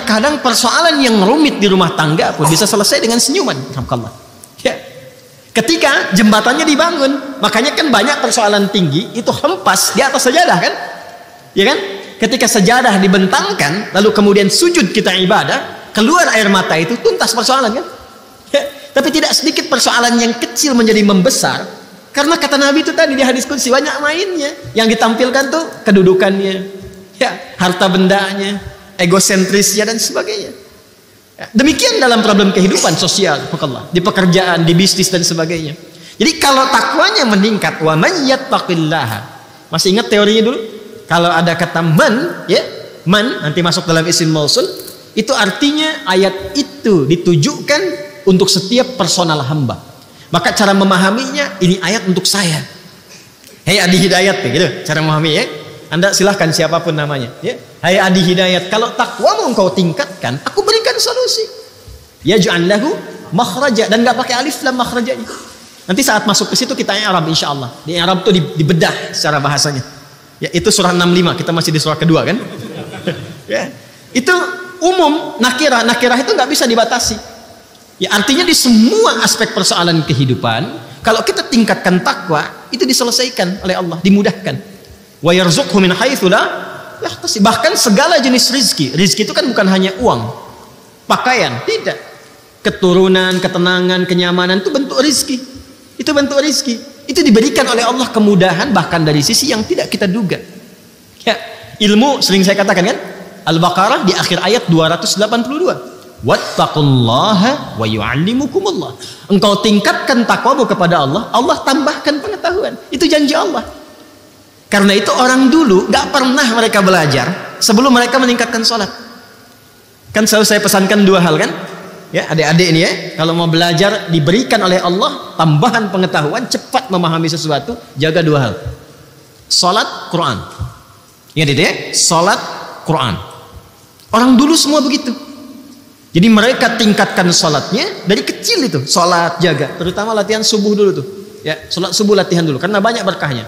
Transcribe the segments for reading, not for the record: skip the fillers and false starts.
terkadang persoalan yang rumit di rumah tangga pun bisa selesai dengan senyuman. Alhamdulillah. Ya. Ketika jembatannya dibangun, makanya kan banyak persoalan tinggi itu hempas di atas sajadah kan? Ya kan? Ketika sajadah dibentangkan, lalu kemudian sujud kita ibadah, keluar air mata itu tuntas persoalan kan? Ya. Tapi tidak sedikit persoalan yang kecil menjadi membesar, karena kata Nabi itu tadi di hadis qudsi banyak mainnya. Yang ditampilkan tuh kedudukannya, ya, harta bendanya, egosentrisnya dan sebagainya. Ya, demikian dalam problem kehidupan sosial, di pekerjaan, di bisnis dan sebagainya. Jadi kalau takwanya meningkat, wa man yattaqillaha. Masih ingat teorinya dulu? Kalau ada kata man, ya, man nanti masuk dalam isim mausul, itu artinya ayat itu ditujukan untuk setiap personal hamba. Maka cara memahaminya, ini ayat untuk saya. Hei Adi Hidayat, gitu cara memahami ya. Anda silahkan siapapun namanya ya. Hai Adi Hidayat, kalau takwamu engkau tingkatkan, aku berikan solusi. Yaj'al lahu makhraja, dan nggak pakai alif lam makhrajanya. Nanti saat masuk ke situ kita i'rab insyaallah. Di i'rab itu dibedah secara bahasanya. Ya, itu surah 65, kita masih di surah kedua kan? Ya. Itu umum, nakirah itu nggak bisa dibatasi. Ya, artinya di semua aspek persoalan kehidupan, kalau kita tingkatkan takwa, itu diselesaikan oleh Allah, dimudahkan. Wa yarzuqhu min haitsu la yahtasib. Bahkan segala jenis rizki itu kan bukan hanya uang, pakaian, tidak. Keturunan, ketenangan, kenyamanan itu bentuk rizki. Itu bentuk rizki. Itu diberikan oleh Allah kemudahan bahkan dari sisi yang tidak kita duga. Ya, ilmu sering saya katakan kan, Al-Baqarah di akhir ayat 282. Wattaqullaha wa yu'allimukumullah. Engkau tingkatkan takwamu kepada Allah, Allah tambahkan pengetahuan. Itu janji Allah. Karena itu orang dulu gak pernah mereka belajar sebelum mereka meningkatkan sholat. Kan selalu saya pesankan dua hal kan, ya adik-adik ini ya, kalau mau belajar diberikan oleh Allah tambahan pengetahuan, cepat memahami sesuatu, jaga dua hal: sholat, Quran. Ingat itu ya, sholat, Quran. Orang dulu semua begitu. Jadi mereka tingkatkan sholatnya dari kecil itu, sholat jaga, terutama latihan subuh dulu tuh, ya sholat subuh latihan dulu karena banyak berkahnya.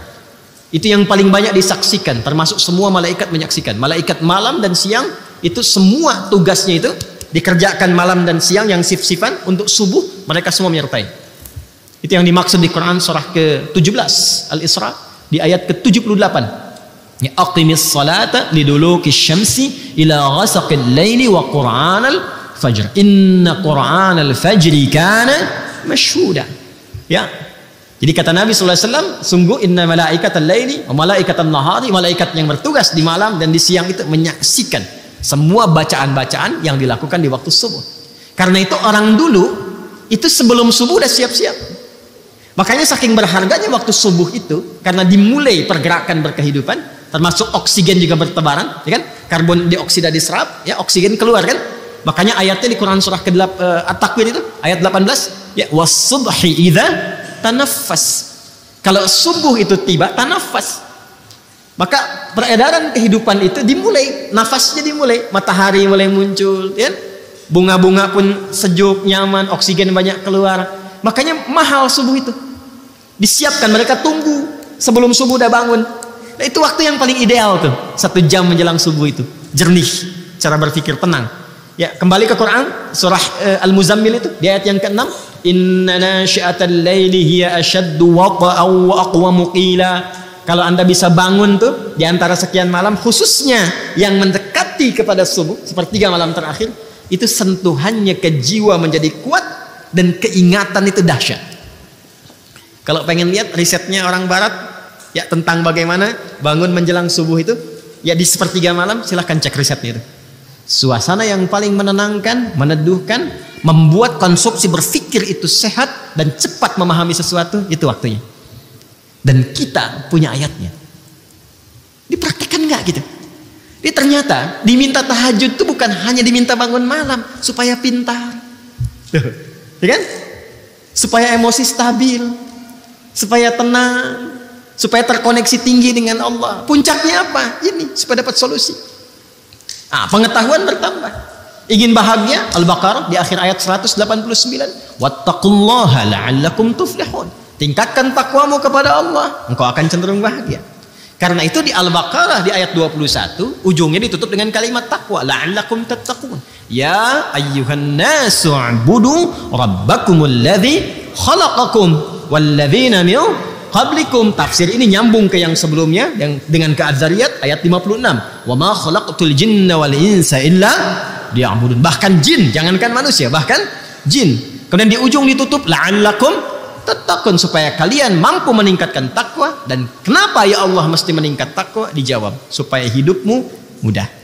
Itu yang paling banyak disaksikan, termasuk semua malaikat menyaksikan. Malaikat malam dan siang itu semua tugasnya itu dikerjakan malam dan siang, yang sif-sifan untuk subuh mereka semua menyertai. Itu yang dimaksud di Quran surah ke-17 Al-Isra di ayat ke-78. Ya, aqimis salata liduluki syamsi ila ghasaqil laili wa qur'anal fajr. Inna qur'anal fajri kana mashhuda. Ya. Jadi kata Nabi SAW, sungguh inna malaikatal laili wa malaikatan nahari, malaikat yang bertugas di malam dan di siang itu menyaksikan semua bacaan-bacaan yang dilakukan di waktu subuh. Karena itu orang dulu itu sebelum subuh udah siap-siap. Makanya saking berharganya waktu subuh itu, karena dimulai pergerakan berkehidupan, termasuk oksigen juga bertebaran, ya kan? Karbon dioksida diserap, ya oksigen keluar kan? Makanya ayatnya di Quran surah ke-8 At-Takwir itu ayat 18, ya was-subhi idza tanaffas. Kalau subuh itu tiba, tanafas. Maka peredaran kehidupan itu dimulai, nafasnya dimulai, matahari mulai muncul, ya? Bunga-bunga pun sejuk, nyaman, oksigen banyak keluar. Makanya mahal subuh itu. Disiapkan, mereka tunggu sebelum subuh udah bangun. Nah, itu waktu yang paling ideal tuh, 1 jam menjelang subuh itu, jernih, cara berpikir tenang. Ya, kembali ke Quran surah Al-Muzammil itu di ayat yang ke-6, inna nasyi'atal laili hiya ashaddu waqa'an wa aqwamu qila. Kalau Anda bisa bangun tuh di antara sekian malam, khususnya yang mendekati kepada subuh, sepertiga malam terakhir, itu sentuhannya ke jiwa menjadi kuat dan keingatan itu dahsyat. Kalau pengen lihat risetnya orang barat ya tentang bagaimana bangun menjelang subuh itu, ya di sepertiga malam silahkan cek risetnya itu. Suasana yang paling menenangkan, meneduhkan, membuat konsumsi berpikir itu sehat dan cepat memahami sesuatu, itu waktunya. Dan kita punya ayatnya. Dipraktikkan nggak gitu? Jadi ternyata diminta tahajud itu bukan hanya diminta bangun malam supaya pintar, ya kan? Supaya emosi stabil, supaya tenang, supaya terkoneksi tinggi dengan Allah. Puncaknya apa? Ini supaya dapat solusi. Pengetahuan bertambah. Ingin bahagia, Al-Baqarah di akhir ayat 189, wattaqullaha la'allakum tuflihun. Tingkatkan takwamu kepada Allah, engkau akan cenderung bahagia. Karena itu di Al-Baqarah di ayat 21 ujungnya ditutup dengan kalimat takwa, la'allakum tattaqun. Ya ayyuhan nasu ubudu rabbakumul ladzi khalaqakum walladzina min qablikum. Tafsir ini nyambung ke yang sebelumnya yang dengan ke Az-Zariyat ayat 56. Wa ma khalaqtul jinna wal insa illa liya'budun. Bahkan jin, jangankan manusia, bahkan jin. Kemudian di ujung ditutup la'allakum tattaqun, supaya kalian mampu meningkatkan takwa. Dan kenapa ya Allah mesti meningkat takwa? Dijawab, supaya hidupmu mudah.